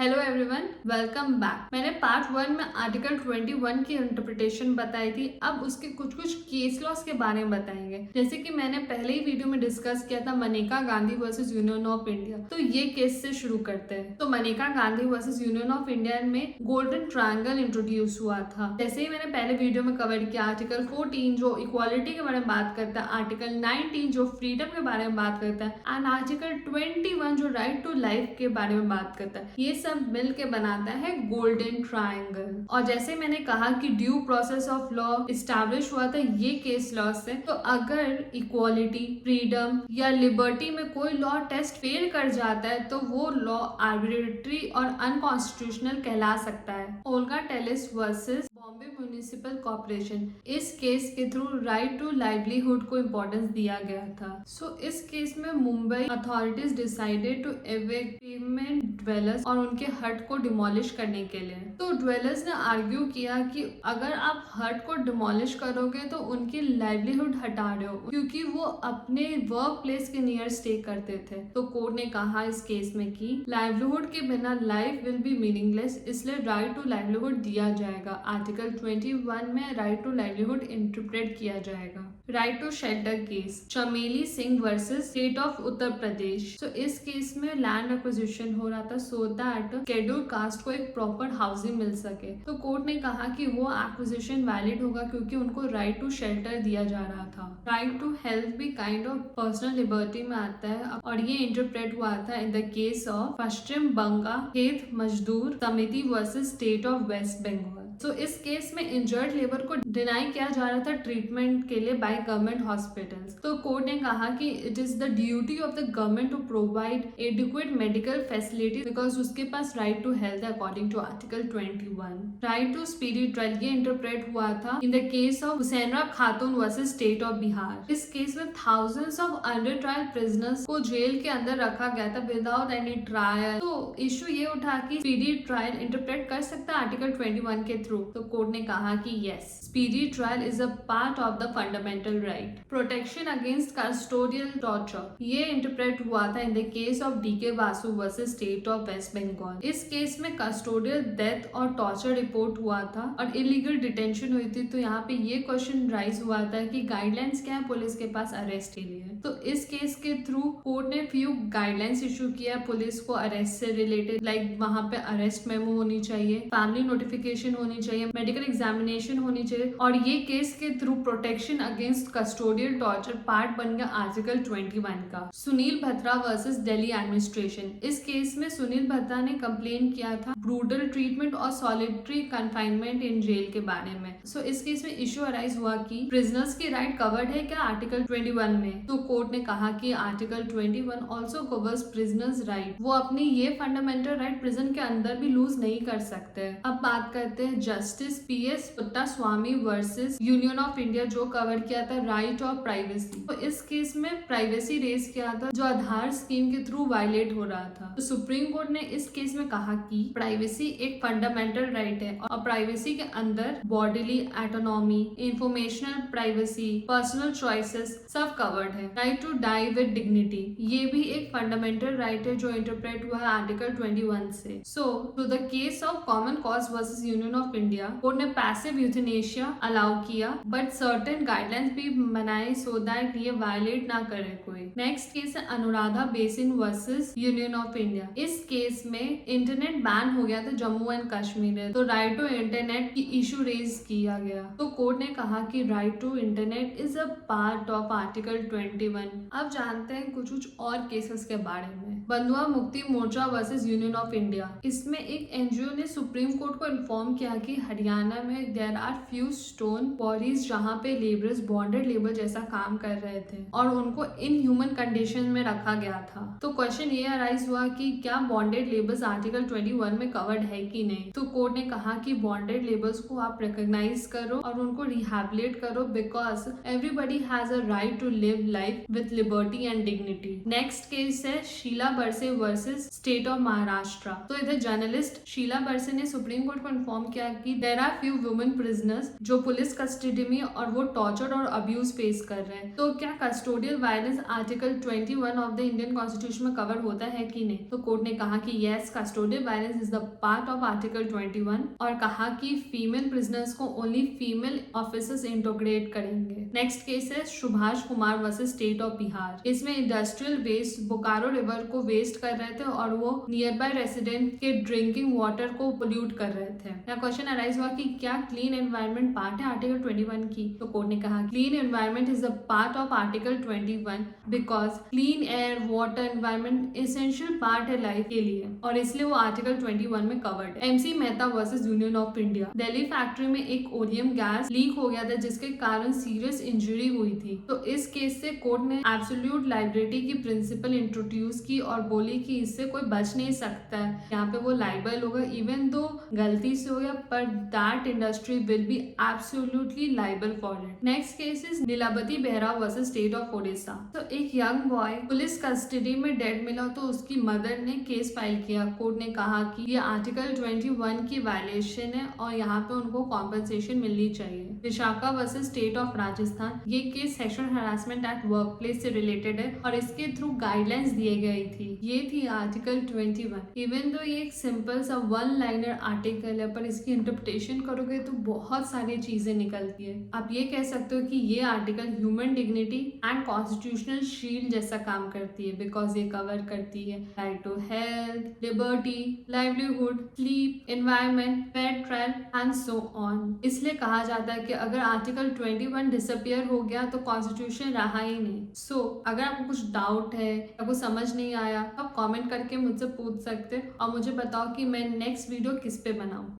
Hello everyone, welcome back. मैंने part 1 में article 21 की इंटरप्रिटेशन बताई थी। अब उसके कुछ केस लॉस के बारे में बताएंगे। जैसे कि मैंने पहले ही वीडियो में डिस्कस किया था Maneka Gandhi versus union of India. तो ये केस से शुरू करते हैं। तो Maneka Gandhi versus union of India में गोल्डन ट्रायंगल इंट्रोड्यूस हुआ था। जैसे ही मैंने पहले वीडियो में कवर किया, आर्टिकल 14 जो इक्वालिटी के बारे में बात करता है, आर्टिकल 19 जो फ्रीडम के बारे में बात करता है, एंड आर्टिकल 21 जो राइट टू लाइफ के बारे में बात करता है, ये सब मिल के बनाता है गोल्डन ट्रायंगल। और जैसे मैंने कहा कि due process of law establish हुआ था ये केस लॉ से। तो अगर इक्वालिटी, फ्रीडम या लिबर्टी में कोई लॉ टेस्ट फेल कर जाता है तो वो लॉ आर्बिट्रेरी और अनकॉन्स्टिट्यूशनल कहला सकता है। Olga Tellis versus Bombay municipal corporation, इस केस के थ्रू राइट टू लाइवलीहुड को इम्पोर्टेंस दिया गया था। इस केस में Mumbai authorities decided to evict pavement dwellers और उनके हट को डिमोलिश करने के लिए। तो ड्वेलर्स ने आर्ग्यू किया कि अगर आप हट को डिमोलिश करोगे तो उनकी लाइवलीहुड हटा रहे हो, क्योंकि वो अपने वर्क प्लेस के नियर स्टे करते थे। तो कोर्ट ने कहा इस केस में कि लाइवलीहुड के बिना लाइफ विल बी मीनिंगलेस, इसलिए राइट टू लाइवलीहुड दिया जाएगा। आर्टिकल 21 में राइट टू लाइवलीहुड इंटरप्रेट किया जाएगा। राइट टू शेल्टर केस, चमेली Singh versus state of Uttar Pradesh. तो इस केस में लैंड एक्विजिशन हो रहा था सो दैट शेड्यूल कास्ट को एक प्रॉपर हाउसिंग मिल सके। तो कोर्ट ने कहा कि वो एक्विजिशन वैलिड होगा क्योंकि उनको राइट टू शेल्टर दिया जा रहा था। राइट टू हेल्थ भी काइंड ऑफ पर्सनल लिबर्टी में आता है और ये इंटरप्रेट हुआ था in the case of Paschim Banga Khet Mazdoor Samity versus state of West Bengal. इस केस में इंजर्ड लेबर को डिनाई किया जा रहा था ट्रीटमेंट के लिए बाय गवर्नमेंट हॉस्पिटल्स। तो कोर्ट ने कहा कि it is the duty of the government to provide adequate medical facility because उसके पास राइट टू हेल्थ है according to article 21। Right to speedy trial, ये इंटरप्रेट हुआ था in the case of Hussainara Khatoon versus state of Bihar. इस case में thousands of under trial prisoners को jail के अंदर रखा गया था विदाउट एनी ट्रायल। तो इशू ये उठा कि स्पीडी ट्रायल इंटरप्रेट कर सकता है आर्टिकल 21 के थ्रू। तो कोर्ट ने कहा कि yes, speedy trial is a part of the fundamental right. Protection against custodial torture, ये इंटरप्रेट हुआ था in the case of D K Basu versus state of West Bengal. इस केस में कस्टोडियल डेथ और टॉर्चर रिपोर्ट हुआ था और इलीगल डिटेंशन हुई थी। तो यहाँ पे ये क्वेश्चन राइज हुआ था कि गाइडलाइंस क्या है पुलिस के पास अरेस्ट के लिए। तो इस केस के थ्रू कोर्ट ने फ्यू गाइडलाइंस इशू किया पुलिस को अरेस्ट से रिलेटेड, लाइक वहां पे अरेस्ट मेमो होनी चाहिए, फैमिली नोटिफिकेशन होनी चाहिए, मेडिकल एग्जामिनेशन होनी चाहिए। और ये केस के through protection against custodial torture part बन गया आर्टिकल 21 का। सुनील भद्रा वर्सेस दिल्ली एडमिनिस्ट्रेशन, इस केस में सुनील भद्रा ने कंप्लेन किया था ब्रूटल ट्रीटमेंट और सॉलिटरी कन्फाइनमेंट इन जेल के बारे में। इस केस में इशू अराइज हुआ कि प्रिजनर्स की राइट कवर्ड है क्या आर्टिकल 21 में। तो कोर्ट ने कहा कि article 21 also covers prisoners right, वो अपनी ये फंडामेंटल राइट प्रिजन के अंदर भी लूज नहीं कर सकते। अब बात करते हैं justice PS Puttaswamy versus union of India, जो कवर किया था राइट ऑफ प्राइवेसी। तो इस केस में प्राइवेसी रेज किया था जो आधार स्कीम के थ्रू वायलेट हो रहा था। तो सुप्रीम कोर्ट ने इस केस में कहा कि प्राइवेसी एक फंडामेंटल राइट है और प्राइवेसी के अंदर bodily autonomy, informational privacy, personal choices सब कवर्ड है। Right to die with dignity, ये भी एक फंडामेंटल राइट है जो इंटरप्रेट हुआ है आर्टिकल 21 से। To the case of common cause versus union of India, court ने पैसिव यूथेनेशिया अलाउ किया बट सर्टेन गाइडलाइंस भी बनाए सो दैट ये वायलेट ना करे कोई। नेक्स्ट केस है Anuradha Bhasin versus union of India. इस केस में इंटरनेट बैन हो गया था जम्मू एंड कश्मीर में। तो राइट टू इंटरनेट की इशू रेज किया गया। तो कोर्ट ने कहा कि right to internet is a part of article 21। अब जानते हैं कुछ और केसेस के बारे में। बंधुआ Mukti Morcha versus union of India, इसमें एक NGO ने सुप्रीम कोर्ट को इन्फॉर्म किया कि हरियाणा में there are few stone quarries जहाँ पे लेबरर्स बॉन्डेड लेबर जैसा काम कर रहे थे और उनको इन ह्यूमन कंडीशन में रखा गया था। तो क्वेश्चन ये अराइज हुआ कि क्या बॉन्डेड लेबर्स आर्टिकल 21 में कवर्ड है कि नहीं। तो कोर्ट ने कहा कि बॉन्डेड लेबर्स को आप रिकॉग्नाइज करो और उनको रिहैबिलिटेट करो because everybody has a right to live life life with liberty and dignity. Next case है शीला बरसे वर्सेस स्टेट ऑफ महाराष्ट्र। तो इधर जर्नलिस्ट शीला बरसे ने सुप्रीम कोर्ट को इन्फॉर्म किया कि there are few women prisoners जो पुलिस कस्टडी में और वो टॉर्चर और अब्यूज फेस कर रहे हैं, तो क्या custodial violence article 21 of the Indian constitution में कवर होता है कि नहीं। तो कोर्ट ने कहा कि yes, custodial violence is the part of article 21 और कहा कि फीमेल प्रिजनर्स को ओनली फीमेल ऑफिसर्स इंटोग्रेट करेंगे। नेक्स्ट केस है Subhash Kumar versus state of Bihar. इसमें इंडस्ट्रियल वेस्ट बोकारो रिवर को वेस्ट कर रहे थे और वो नियर बाय रेसिडेंट के ड्रिंकिंग वाटर को पोल्यूट कर रहे थे। यहाँ क्वेश्चन अराइज हुआ कि क्या क्लीन एनवायरनमेंट पार्ट है आर्टिकल 21 की। तो कोर्ट ने कहा clean environment is the part of article 21 because clean air water environment essential part है लाइफ के लिए और इसलिए वो आर्टिकल 21 में कवर्ड है। MC Mehta versus union of India. Delhi factory में एक ओरियम गैस लीक हो गया था जिसके कारण सीरियस इंजरी हुई थी। तो इस केस से कोर्ट ने एब्सोल्यूट लाइबिलिटी की प्रिंसिपल इंट्रोड्यूस की और बोली कि इससे कोई बच नहीं सकता है, यहाँ पे वो लाइबल होगा इवन दो गलती से हो गया, पर that industry will be absolutely liable for it. Next case is Nilavati Behera versus state of Odisha. तो एक यंग बॉय पुलिस कस्टडी में डेड मिला तो उसकी मदर ने केस फाइल किया। कोर्ट ने कहा कि ये आर्टिकल 21 की वायलेशन है और यहाँ पे उनको कॉम्पनसेशन मिलनी चाहिए। Vishakha versus state of Rajasthan. ये case sexual harassment at work place से रिलेटेड है और इसके थ्रू गाइडलाइंस दिए गई थी। ये थी आर्टिकल 21। इवन दो ये एक सिंपल सा वन लाइनर आर्टिकल है पर इसकी इंटरप्रिटेशन करोगे तो बहुत सारी चीजें निकलती है। आप ये कह सकते हो कि ये article human dignity and constitutional shield जैसा काम करती है बिकॉज ये कवर करती है right to health, liberty, livelihood, sleep, environment, fair trial and so on. इसलिए कहा जाता है कि अगर आर्टिकल 21 डिसअपियर हो गया तो कॉन्स्टिट्यूशन रहा ही नहीं। सो अगर आपको कुछ डाउट है या कुछ समझ नहीं आया तो आप कमेंट करके मुझसे पूछ सकते और मुझे बताओ कि मैं नेक्स्ट वीडियो किस पे बनाऊं।